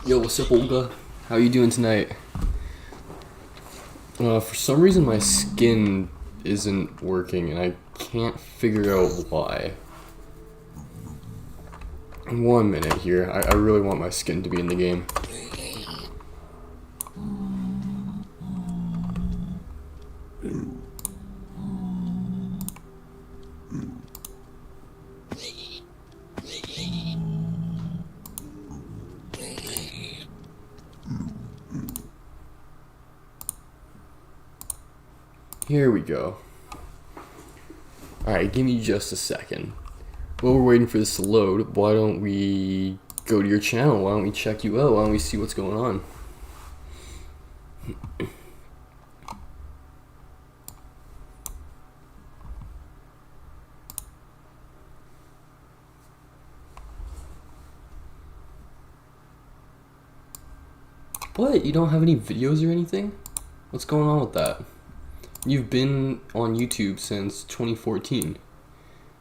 Yo, what's up, Olga? How you doing tonight? For some reason, my skin isn't working, and I can't figure out why. 1 minute here. I really want my skin to be in the game. Here we go. Alright, give me just a second. While we're waiting for this to load, why don't we go to your channel? Why don't we check you out? Why don't we see what's going on? What? You don't have any videos or anything? What's going on with that? You've been on YouTube since 2014.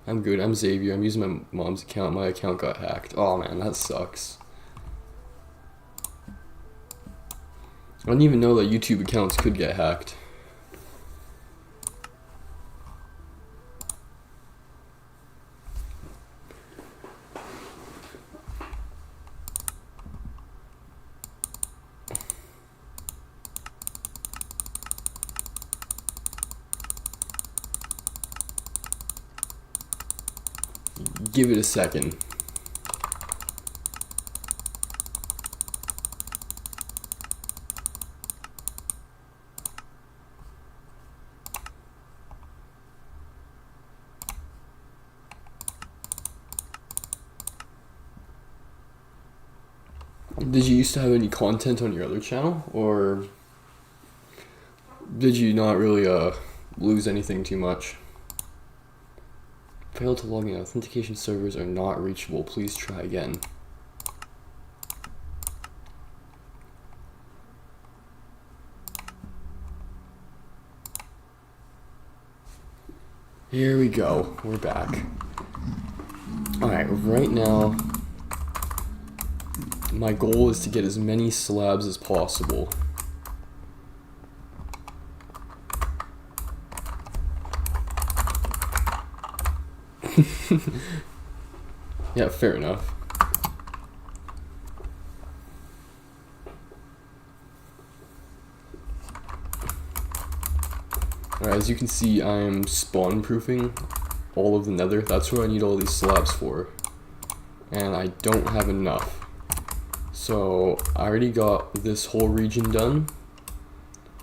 I'm good. I'm Xavier. I'm using my mom's account. My account got hacked. Oh man, that sucks. I didn't even know that YouTube accounts could get hacked. Give it a second. Did you used to have any content on your other channel, or did you not really lose anything too much? Failed to log in. Authentication servers are not reachable. Please try again. Here we go. We're back. Alright, right now, my goal is to get as many slabs as possible. Yeah, fair enough. Alright, as you can see, I'm spawn proofing all of the nether. That's what I need all these slabs for. And I don't have enough. So I already got this whole region done.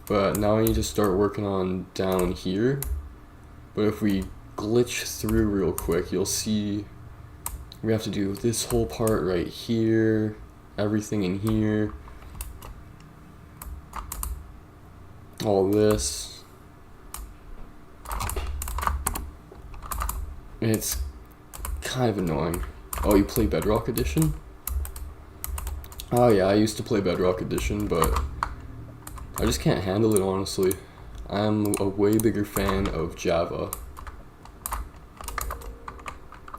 But now I need to start working on down here. But if we glitch through real quick, you'll see we have to do this whole part right here, everything in here, all this. It's kind of annoying. Oh, you play Bedrock Edition? Oh yeah, I used to play Bedrock Edition, but I just can't handle it, honestly. I'm a way bigger fan of Java.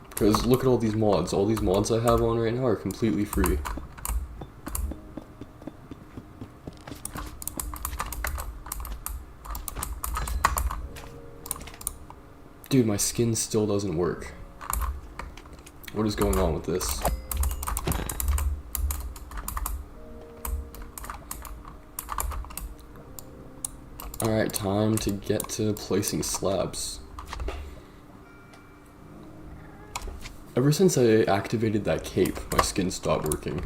Because look at all these mods. All these mods I have on right now are completely free. Dude, my skin still doesn't work. What is going on with this? Alright, time to get to placing slabs. Ever since I activated that cape, my skin stopped working.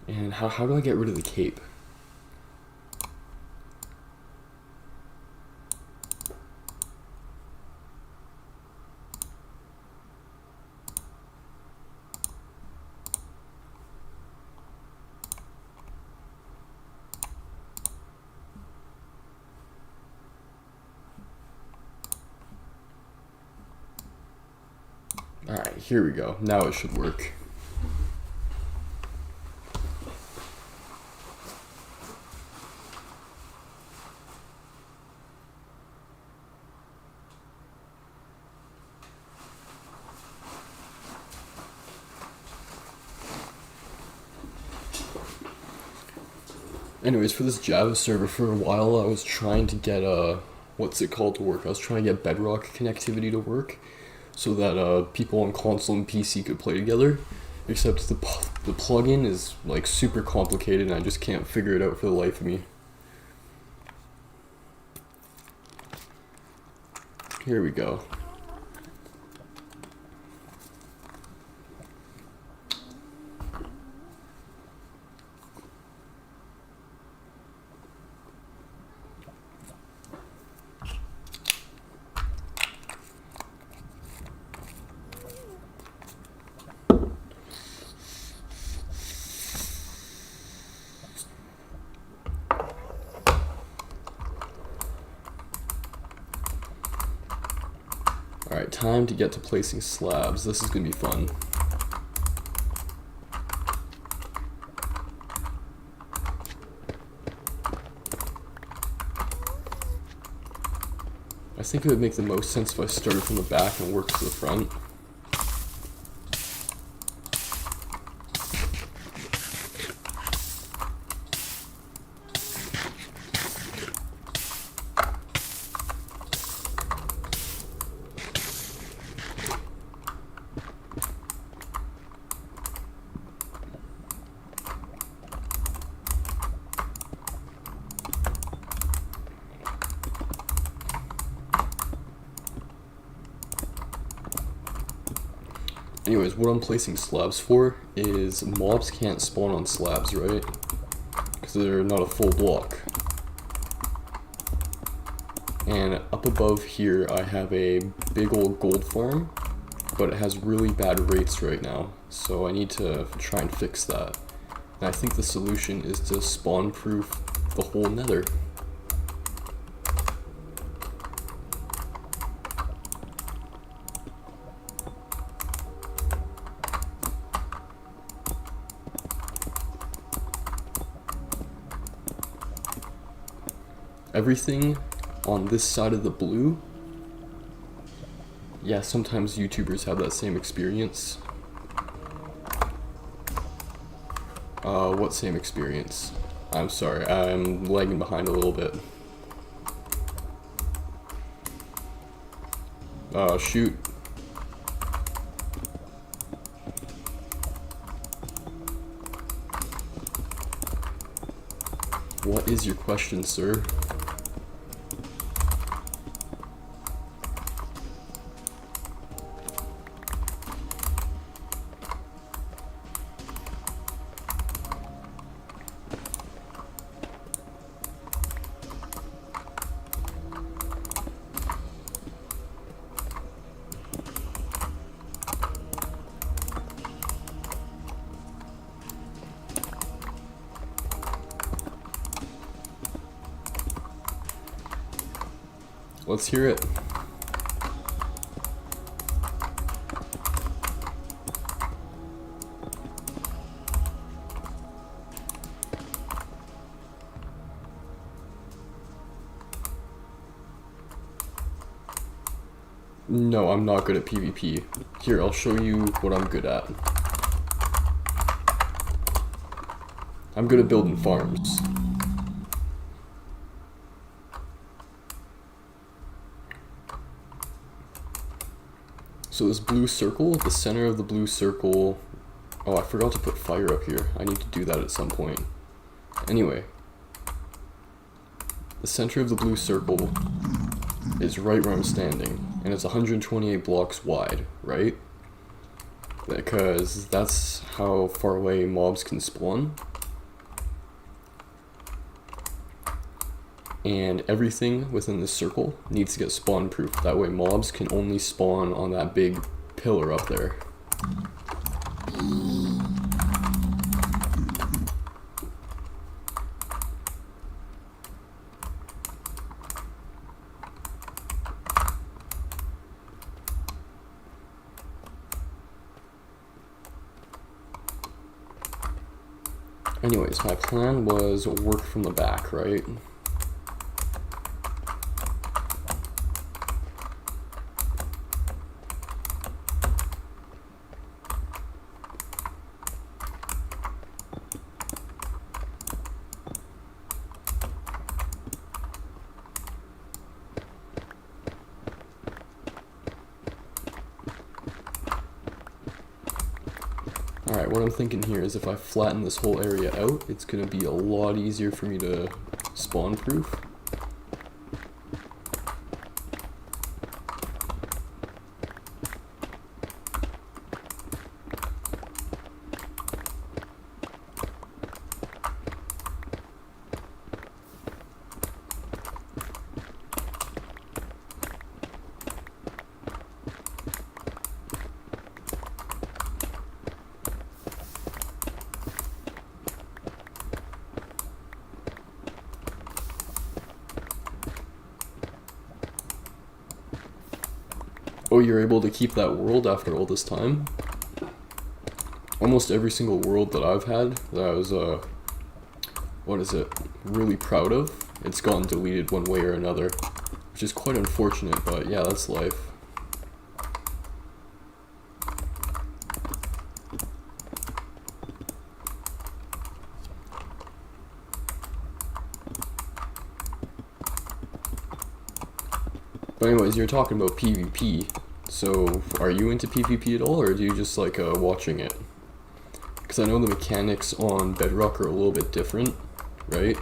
And how do I get rid of the cape? Alright, here we go. Now it should work. Anyways, for this Java server, for a while I was trying to get what's it called to work? I was trying to get Bedrock connectivity to work, so that people on console and PC could play together. Except the plugin is like super complicated, and I just can't figure it out for the life of me. Here we go. Alright, time to get to placing slabs. This is gonna be fun. I think it would make the most sense if I started from the back and worked to the front. Anyways, what I'm placing slabs for is mobs can't spawn on slabs, right? Because they're not a full block. And up above here I have a big old gold farm, but it has really bad rates right now, so I need to try and fix that. And I think the solution is to spawn proof the whole nether. Everything on this side of the blue, yeah, sometimes YouTubers have that same experience. What same experience? I'm sorry, I'm lagging behind a little bit. Shoot. What is your question, sir? Let's hear it. No, I'm not good at PvP. Here, I'll show you what I'm good at. I'm good at building farms. So this blue circle, the center of the blue circle... Oh, I forgot to put fire up here. I need to do that at some point. Anyway. The center of the blue circle is right where I'm standing, and it's 128 blocks wide, right? Because that's how far away mobs can spawn. And everything within this circle needs to get spawn proof. That way mobs can only spawn on that big pillar up there. Anyways, my plan was work from the back, right? Alright, what I'm thinking here is if I flatten this whole area out, it's going to be a lot easier for me to spawn proof. Oh, you're able to keep that world after all this time? Almost every single world that I've had that I was, really proud of, it's gotten deleted one way or another, which is quite unfortunate, but yeah, that's life. But anyways, you're talking about PvP, so are you into PvP at all, or do you just like watching it? Because I know the mechanics on Bedrock are a little bit different, right?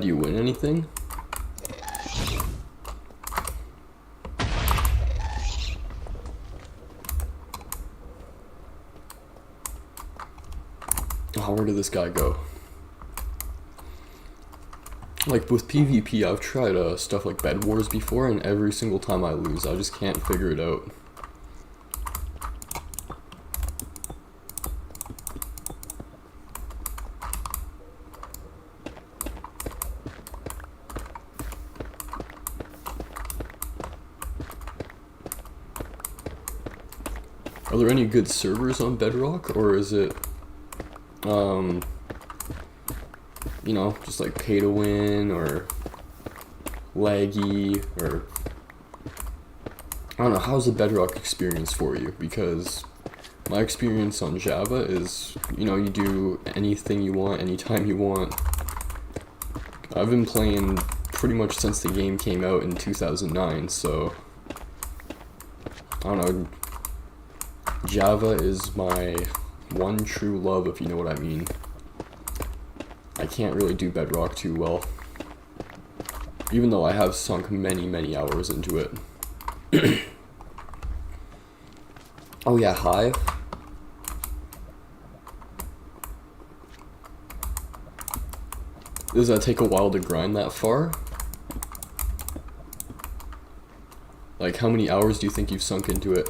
Do you win anything? Oh, where did this guy go? Like with PvP, I've tried stuff like Bed Wars before, and every single time I lose, I just can't figure it out. Are there any good servers on Bedrock, or is it, you know, just like pay to win, or laggy, or, I don't know, how's the Bedrock experience for you? Because my experience on Java is, you know, you do anything you want, anytime you want. I've been playing pretty much since the game came out in 2009, so, I don't know, Java is my one true love, if you know what I mean. I can't really do Bedrock too well, even though I have sunk many hours into it. Oh yeah, Hive. Does that take a while to grind that far? Like, how many hours do you think you've sunk into it?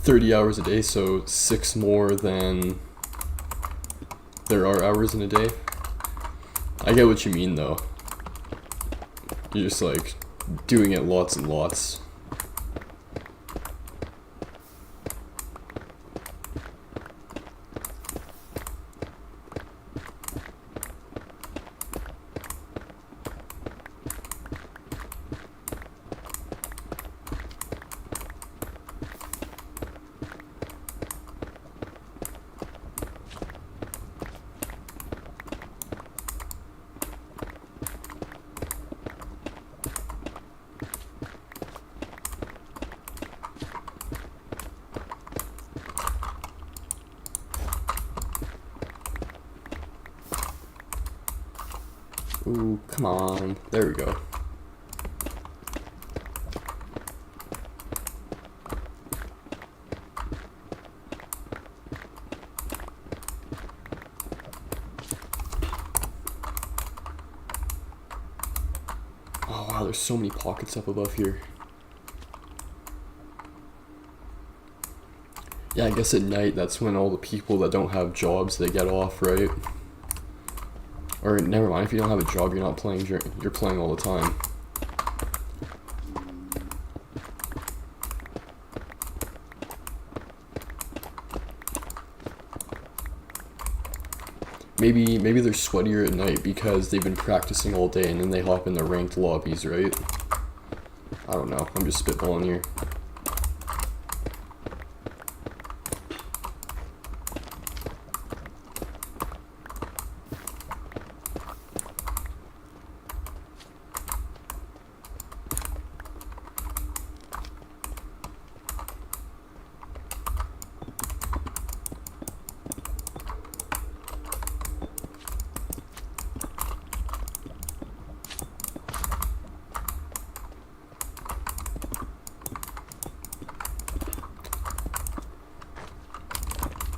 $30 a day, so 6 more than there are hours in a day. I get what you mean though. You're just like doing it lots and lots. Ooh, come on. There we go. Oh wow, there's so many pockets up above here. Yeah, I guess at night, that's when all the people that don't have jobs, they get off, right? Or never mind, if you don't have a job, you're not playing, you're playing all the time. Maybe they're sweatier at night because they've been practicing all day and then they hop in the ranked lobbies, right? I don't know, I'm just spitballing here.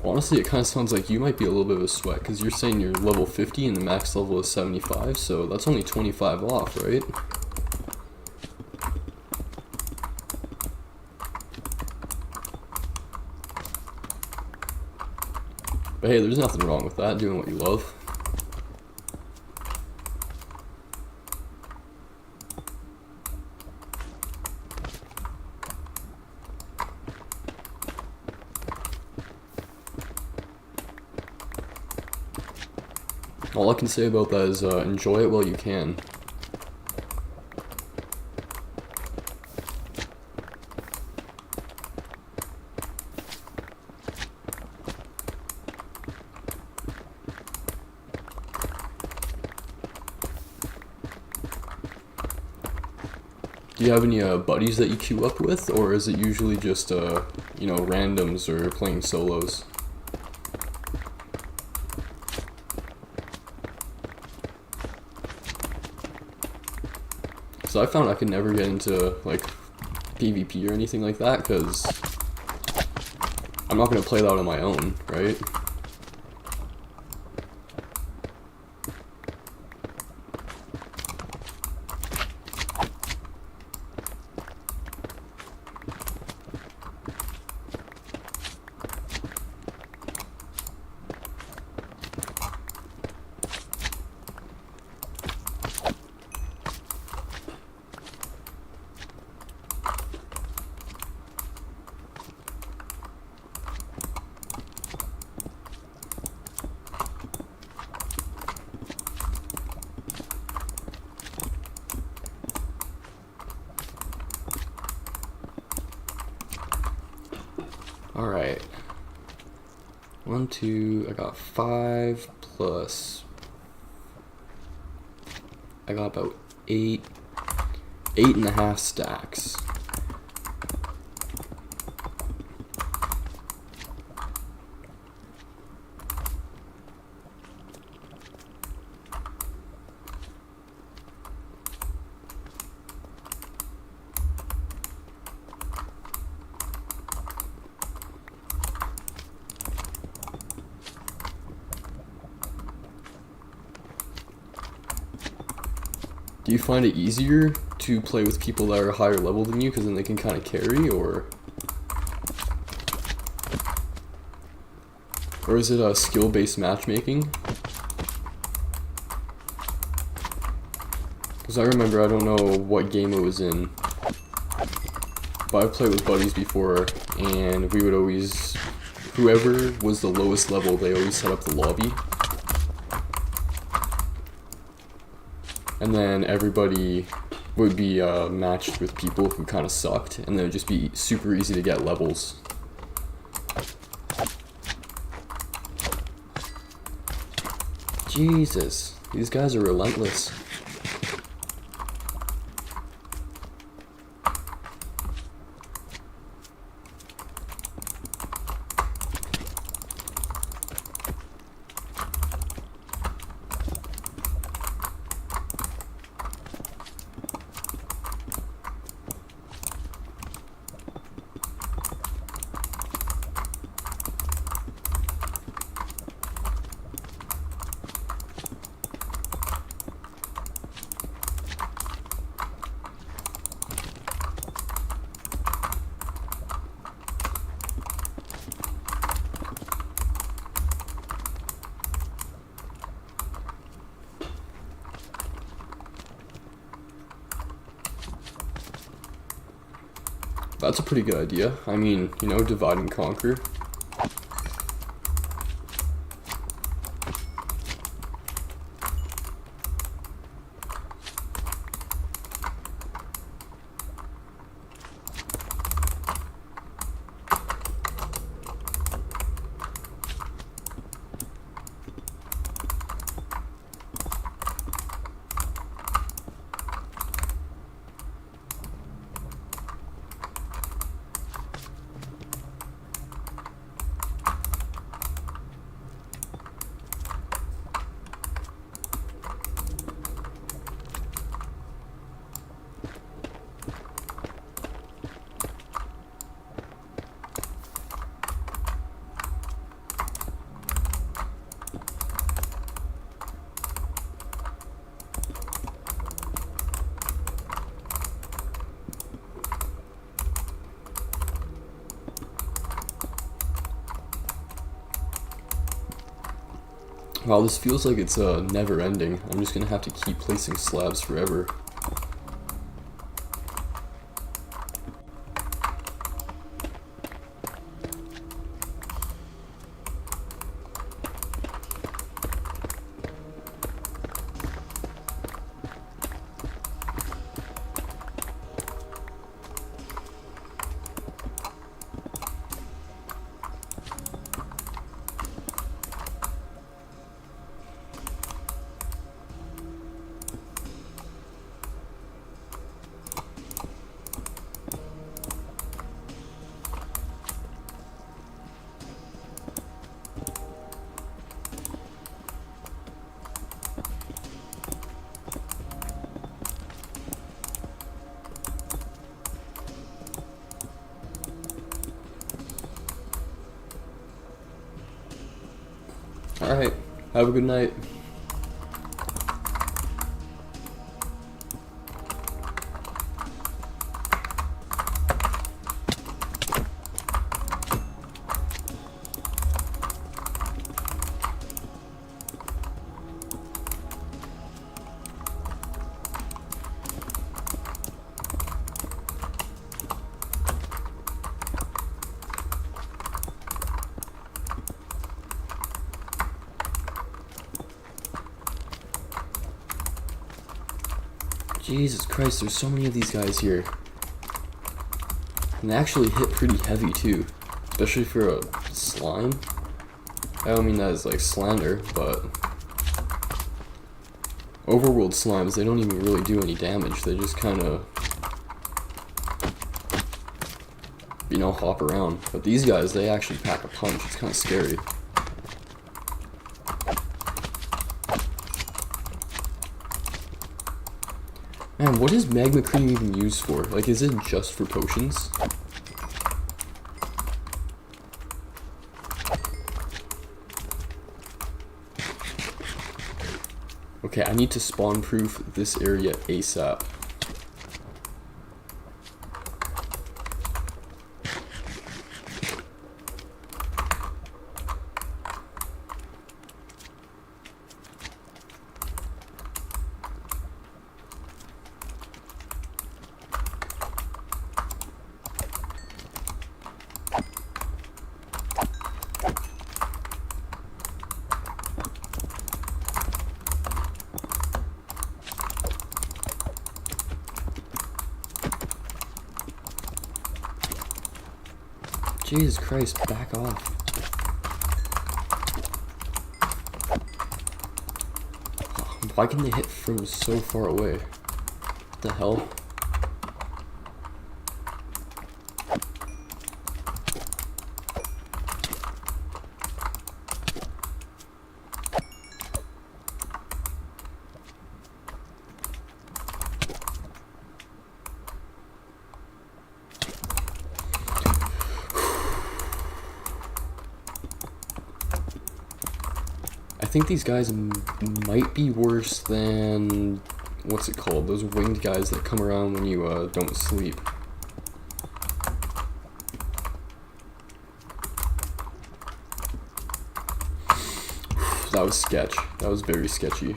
Honestly, it kind of sounds like you might be a little bit of a sweat, because you're saying you're level 50 and the max level is 75, so that's only 25 off, right? But hey, there's nothing wrong with that, doing what you love. All I can say about that is enjoy it while you can. Do you have any buddies that you queue up with, or is it usually just you know, randoms or playing solos? So I found I could never get into like PvP or anything like that because I'm not gonna play that on my own, right? Alright. 1, 2, I got 5 plus. I got about 8.5 stacks. Do you find it easier to play with people that are higher level than you because then they can kind of carry, or is it a skill-based matchmaking? Because I remember, I don't know what game it was in, but I've played with buddies before, and we would always, whoever was the lowest level, they always set up the lobby. And then everybody would be matched with people who kind of sucked, and then it would just be super easy to get levels. Jesus, these guys are relentless. That's a pretty good idea. I mean, you know, divide and conquer. Wow, this feels like it's never ending. I'm just gonna have to keep placing slabs forever. Alright, have a good night. Jesus Christ, there's so many of these guys here. And they actually hit pretty heavy too. Especially for a slime. I don't mean that as like slander, but overworld slimes, they don't even really do any damage. They just kind of, you know, hop around. But these guys, they actually pack a punch. It's kind of scary. Man, what is magma cream even used for? Like, is it just for potions? Okay, I need to spawn proof this area ASAP. Jesus Christ, back off. Why can they hit from so far away? What the hell? I think these guys might be worse than, what's it called, those winged guys that come around when you don't sleep. That was sketch. That was very sketchy.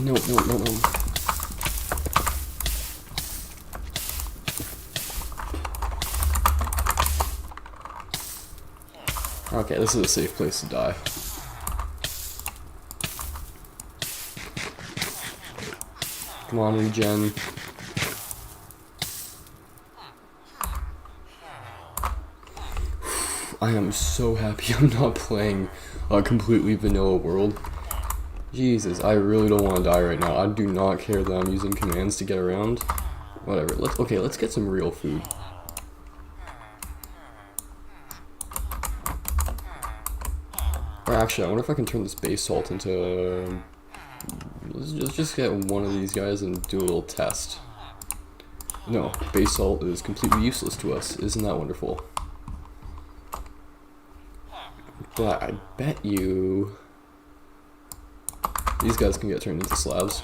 No, no, no, no. Okay, this is a safe place to die. Come on, regen. I am so happy I'm not playing a completely vanilla world. Jesus, I really don't want to die right now. I do not care that I'm using commands to get around. Whatever. Let's get some real food. Or actually, I wonder if I can turn this base salt into... let's just get one of these guys and do a little test. No, base salt is completely useless to us. Isn't that wonderful? But I bet you... these guys can get turned into slabs.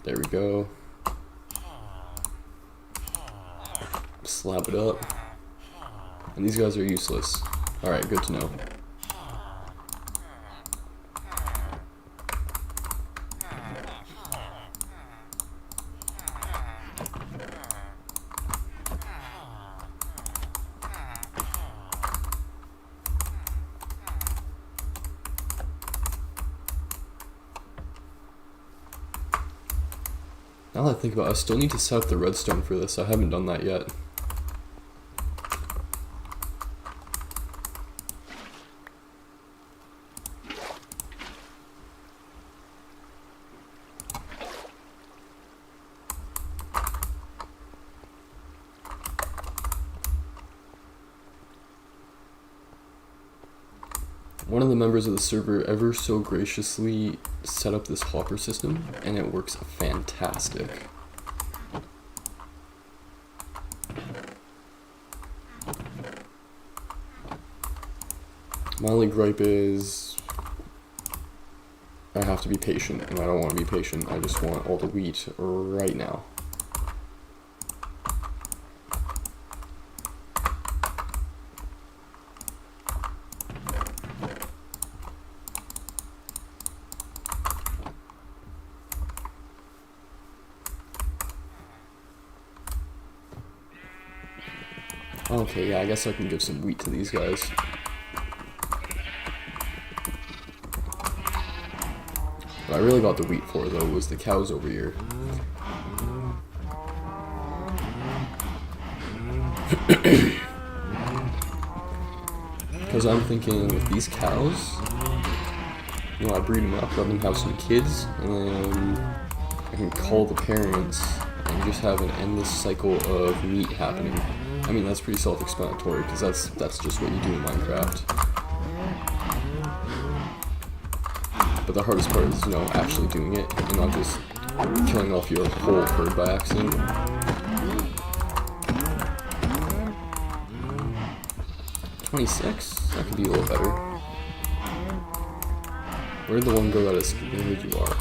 There we go. Slab it up. And these guys are useless. Alright, good to know. Now that I think about it, I still need to set up the redstone for this. I haven't done that yet. One of the members of the server ever so graciously set up this hopper system, and it works fantastic. My only gripe is I have to be patient, and I don't want to be patient. I just want all the wheat right now. Okay, yeah, I guess I can give some wheat to these guys. What I really got the wheat for, though, was the cows over here. Because I'm thinking, with these cows, you know, I breed them up, let them have some kids, and then I can call the parents and just have an endless cycle of meat happening. I mean, that's pretty self-explanatory, because that's just what you do in Minecraft. But the hardest part is, you know, actually doing it, and not just killing off your whole herd by accident. $26? That could be a little better. Where'd the one go that is... there you are.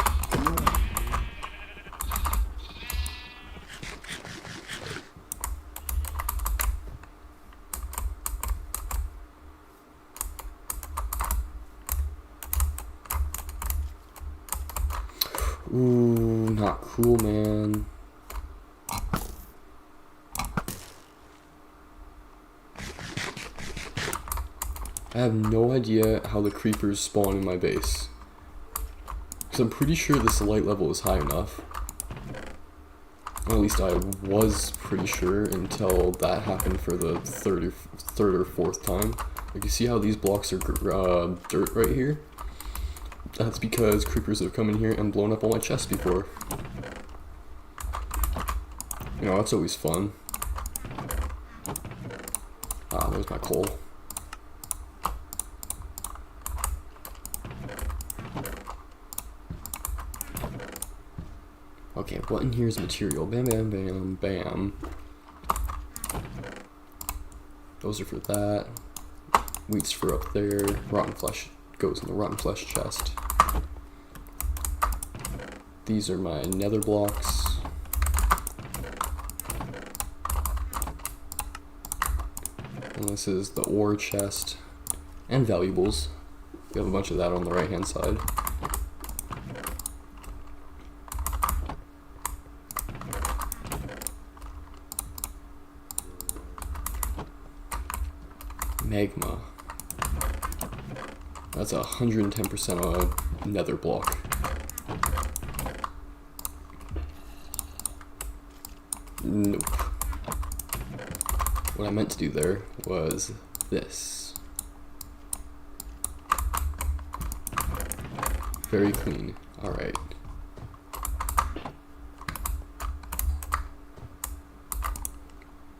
Ooh, not cool, man. I have no idea how the creepers spawn in my base. Because I'm pretty sure this light level is high enough. Or at least I was pretty sure until that happened for the third or fourth time. Like, you see how these blocks are dirt right here? That's because creepers have come in here and blown up all my chests before. You know, that's always fun. Ah, there's my coal. Okay, what in here is material? Bam, bam, bam, bam. Those are for that. Wheat's for up there. Rotten flesh goes in the rotten flesh chest. These are my nether blocks. And this is the ore chest and valuables. We have a bunch of that on the right hand side. magma. That's 110% a nether block. Nope. What I meant to do there was this. Very clean. Alright.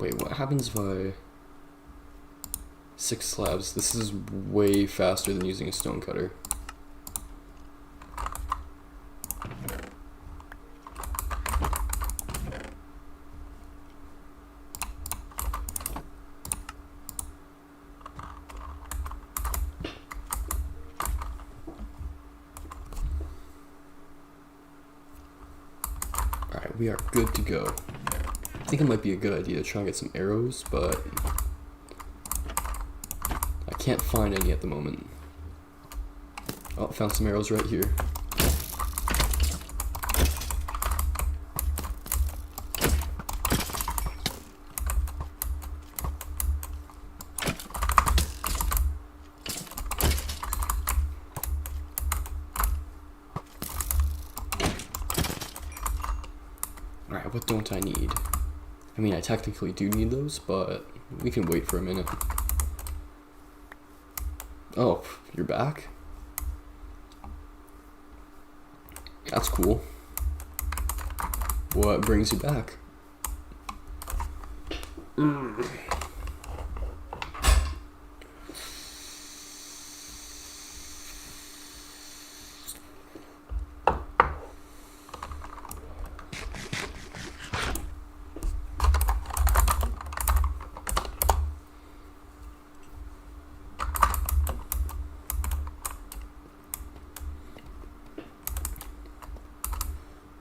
Wait, what happens if I... 6 slabs? This is way faster than using a stone cutter. Alright, we are good to go. I think it might be a good idea to try and get some arrows, but I can't find any at the moment. Oh, found some arrows right here. Alright, what don't I need? I mean, I technically do need those, but we can wait for a minute. Oh, you're back? That's cool. What brings you back?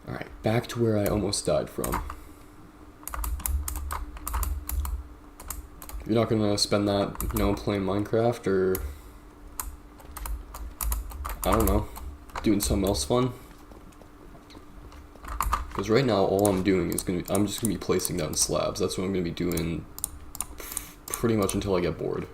Alright, back to where I almost died from. You're not gonna spend that, you know, playing Minecraft or, I don't know, doing something else fun? Because right now all I'm doing is I'm just gonna be placing down slabs. That's what I'm gonna be doing pretty much until I get bored.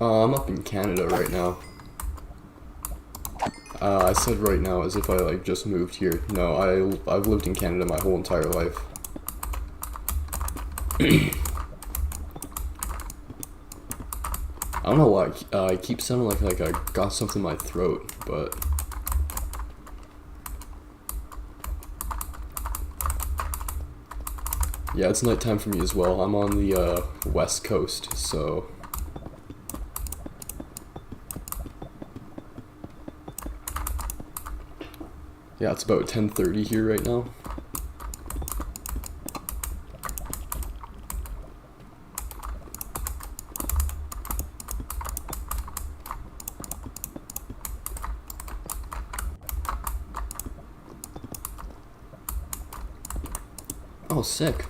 I'm up in Canada right now. I said right now as if I like just moved here. No, I've lived in Canada my whole entire life. I don't know why I keep sounding like I got something in my throat, but yeah, it's nighttime for me as well. I'm on the west coast, so yeah, it's about 10:30 here right now. Oh, sick.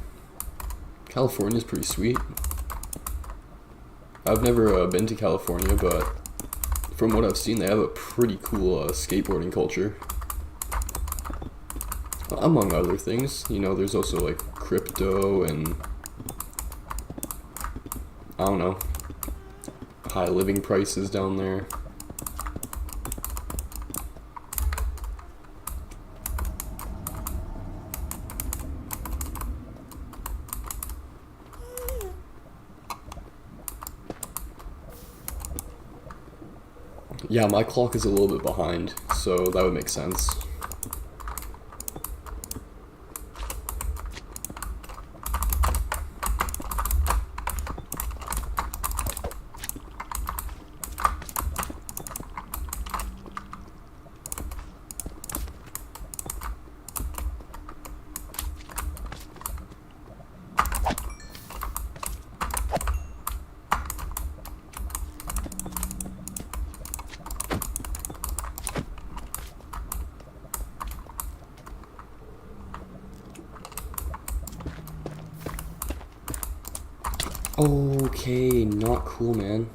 California's pretty sweet. I've never been to California, but from what I've seen, they have a pretty cool skateboarding culture. Among other things, you know, there's also like crypto and I don't know, high living prices down there. Yeah, my clock is a little bit behind, so that would make sense. Okay, not cool, man.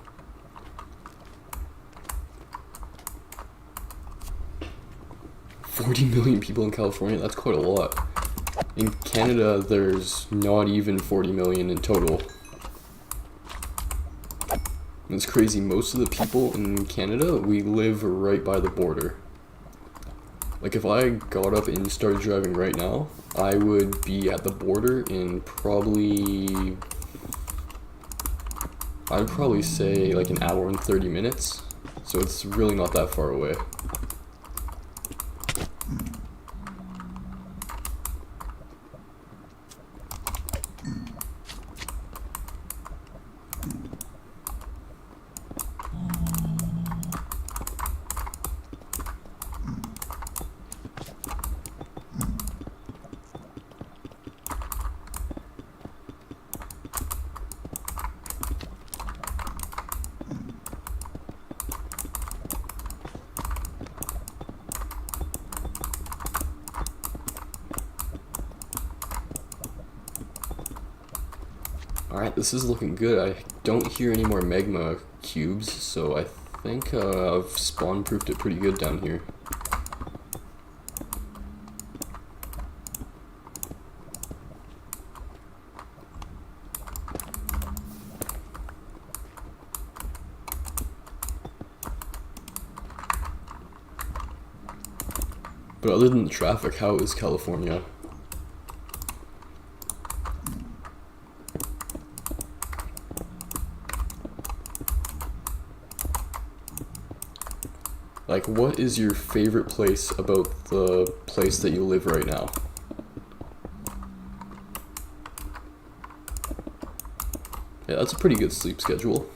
$40 million people in California, that's quite a lot. In Canada, there's not even 40 million in total. It's crazy, most of the people in Canada, we live right by the border. Like if I got up and started driving right now, I would be at the border in probably, I'd probably say like an hour and 30 minutes. So it's really not that far away. Alright, this is looking good. I don't hear any more magma cubes, so I think I've spawn-proofed it pretty good down here. But other than the traffic, how is California? Like, what is your favorite place about the place that you live right now? Yeah, that's a pretty good sleep schedule.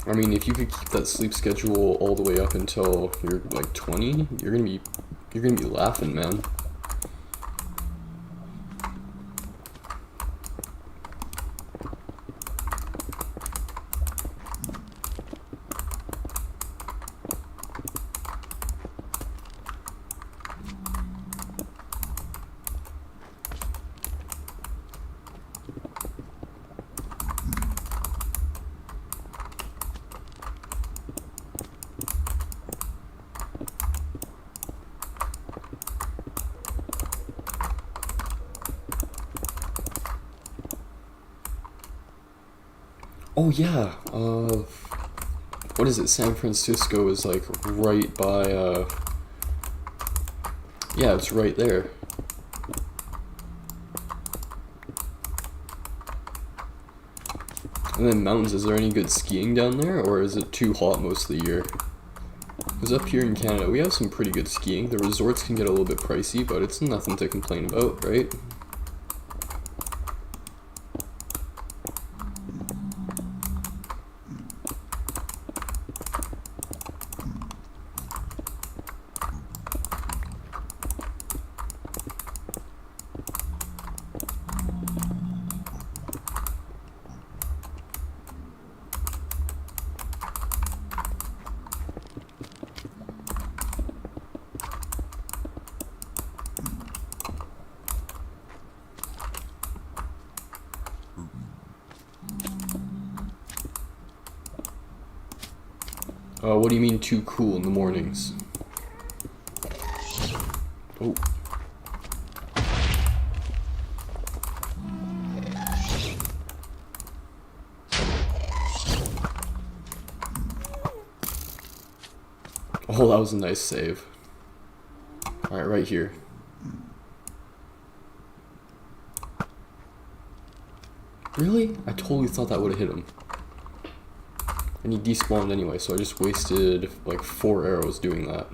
I mean, if you could keep that sleep schedule all the way up until you're like 20, you're gonna be laughing, man. Oh yeah, what is it? San Francisco is like right by, yeah, it's right there. And then mountains, is there any good skiing down there, or is it too hot most of the year? Because up here in Canada, we have some pretty good skiing. The resorts can get a little bit pricey, but it's nothing to complain about, right? What do you mean too cool in the mornings? Oh. Oh, that was a nice save. Alright, right here. Really? I totally thought that would have hit him. And he despawned anyway, so I just wasted like 4 arrows doing that.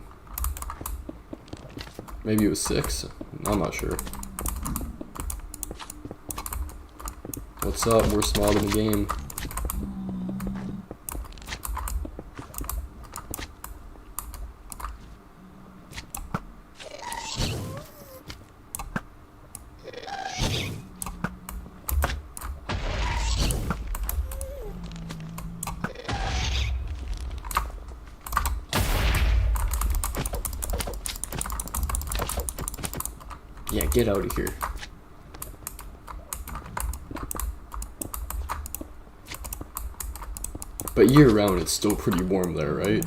Maybe it was 6? I'm not sure. What's up? Worst mod in the game. Yeah, get out of here. But year round, it's still pretty warm there, right?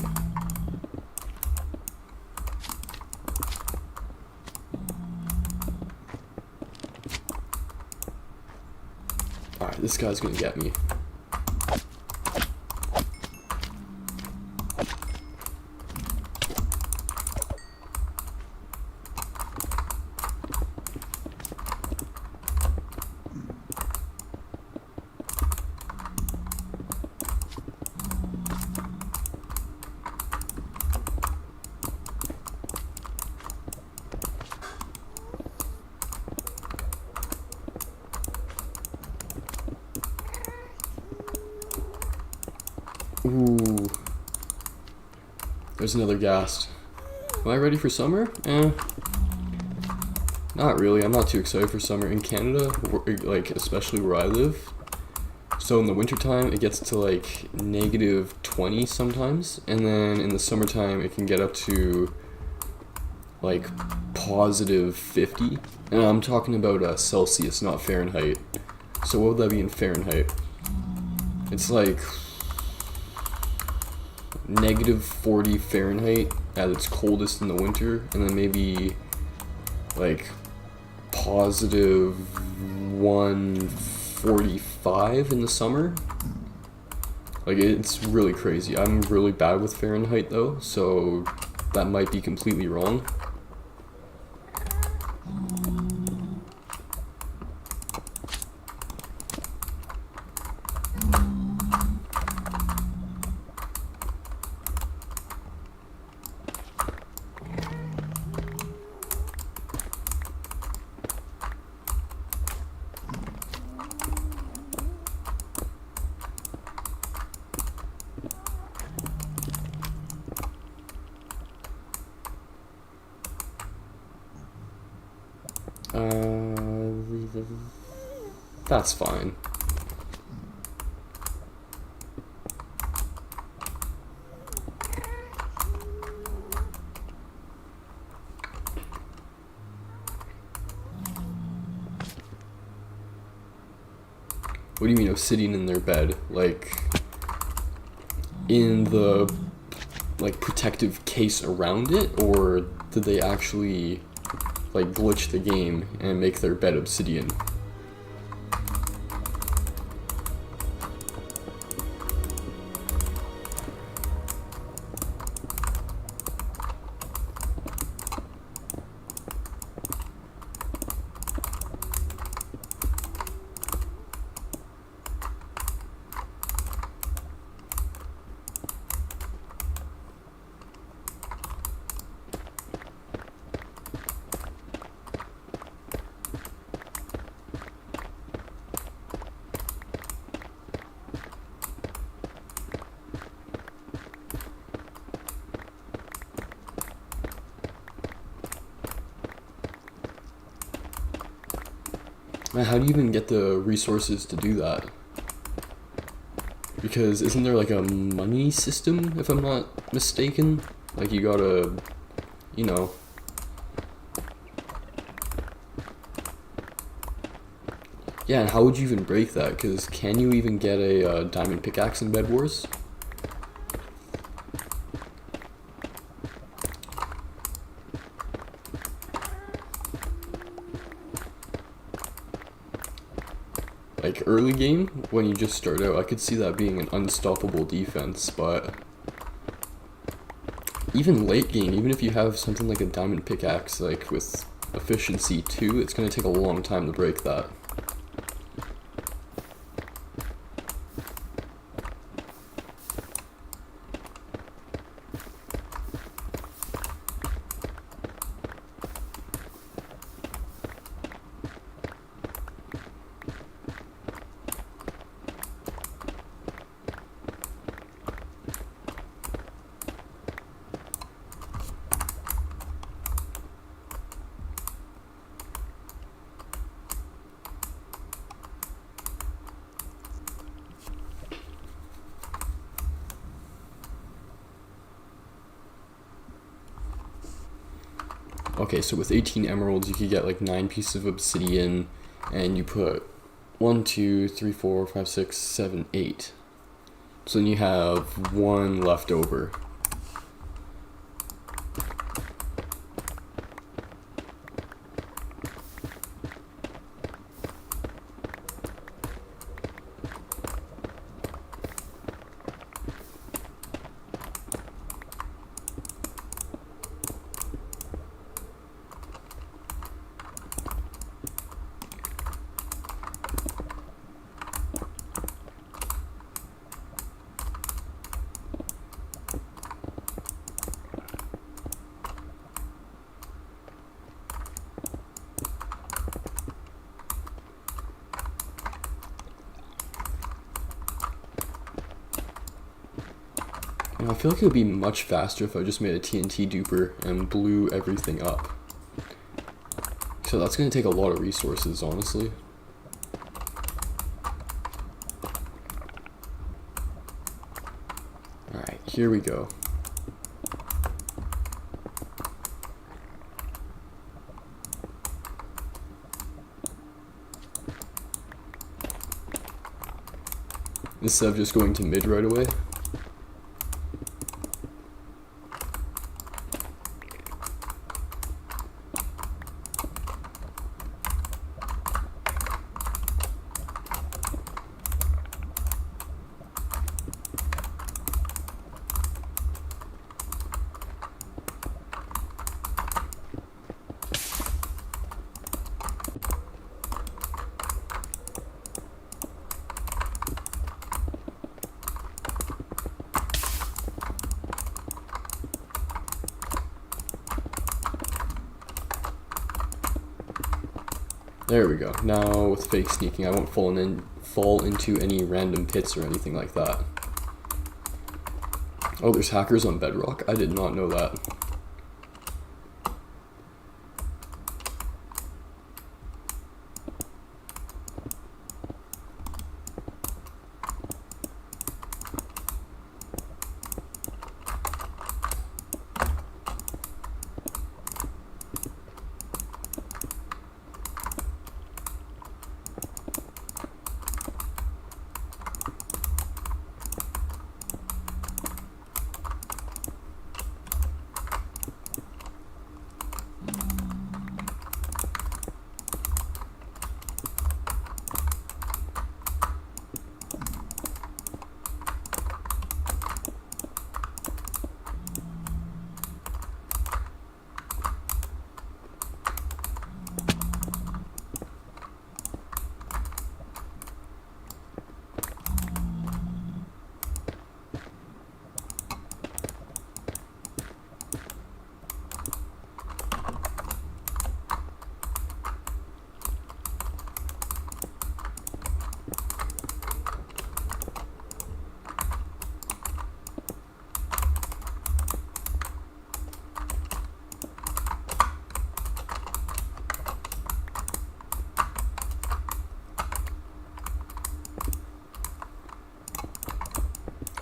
Alright, this guy's gonna get me. Ooh. There's another ghast. Am I ready for summer? Not really. I'm not too excited for summer. In Canada, like, especially where I live, so in the wintertime, it gets to, like, -20 sometimes, and then in the summertime, it can get up to, like, +50. And I'm talking about Celsius, not Fahrenheit. So what would that be in Fahrenheit? It's like -40 Fahrenheit at its coldest in the winter, and then maybe like +145 in the summer. Like, it's really crazy. I'm really bad with Fahrenheit though, so that might be completely wrong. That's fine. What do you mean obsidian in their bed? Like, in the, like, protective case around it? Or did they actually, like, glitch the game and make their bed obsidian? Man, how do you even get the resources to do that? Because isn't there like a money system, if I'm not mistaken? Like, you gotta, you know. Yeah, and how would you even break that? Because can you even get a diamond pickaxe in Bed Wars? Like, early game, when you just start out, I could see that being an unstoppable defense, but even late game, even if you have something like a diamond pickaxe, like with efficiency 2, it's going to take a long time to break that. Okay, so with 18 emeralds, you could get like 9 pieces of obsidian, and you put 1, 2, 3, 4, 5, 6, 7, 8. So then you have one left over. I feel like it would be much faster if I just made a TNT duper and blew everything up. So that's going to take a lot of resources, honestly. Alright, here we go. Instead of just going to mid right away. There we go. Now with fake sneaking, I won't fall into any random pits or anything like that. Oh, there's hackers on Bedrock? I did not know that.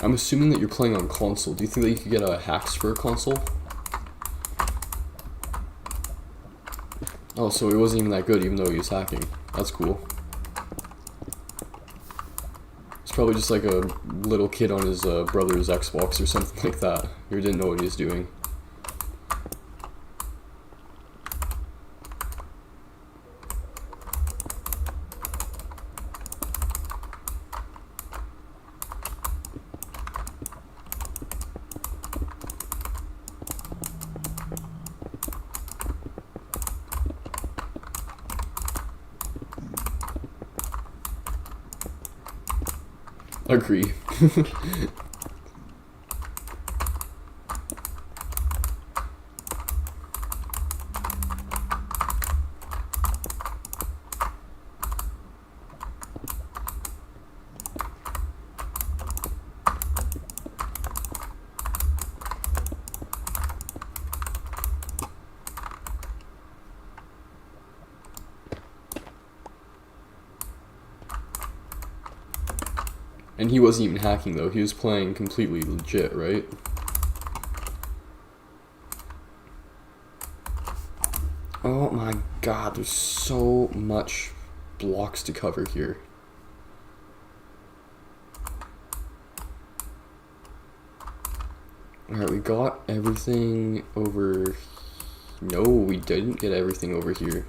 I'm assuming that you're playing on console. Do you think that you could get hacks for a console? Oh, so he wasn't even that good even though he was hacking. That's cool. It's probably just like a little kid on his brother's Xbox or something like that, who didn't know what he was doing. Agree. And he wasn't even hacking though, he was playing completely legit, right? Oh my god, there's so much blocks to cover here. Alright, we got everything over... No, we didn't get everything over here.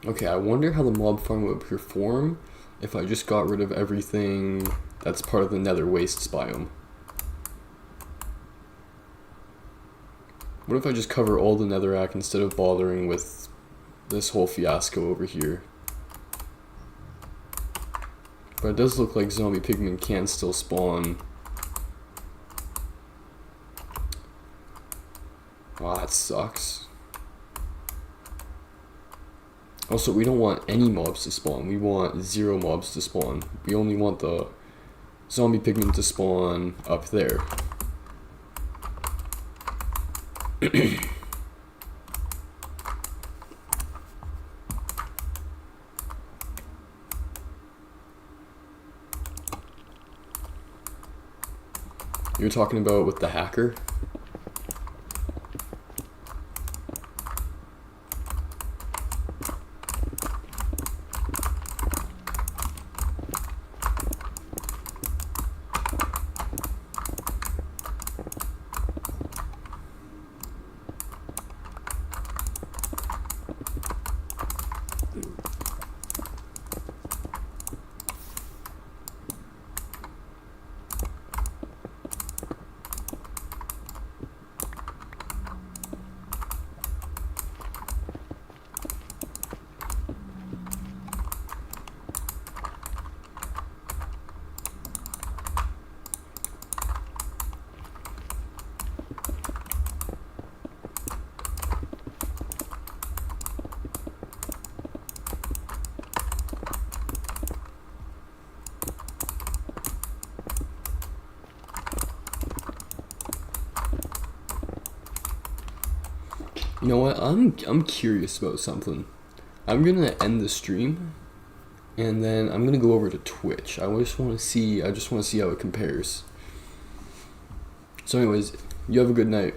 Okay, I wonder how the mob farm would perform if I just got rid of everything that's part of the nether wastes biome. What if I just cover all the netherrack instead of bothering with this whole fiasco over here? But it does look like zombie pigmen can still spawn. Ah, that sucks. Also, we don't want any mobs to spawn. We want 0 mobs to spawn. We only want the zombie pigmen to spawn up there. You're talking about with the hacker? You know what? I'm curious about something. I'm gonna end the stream, and then I'm gonna go over to Twitch. I just want to see how it compares. So, anyways, you have a good night.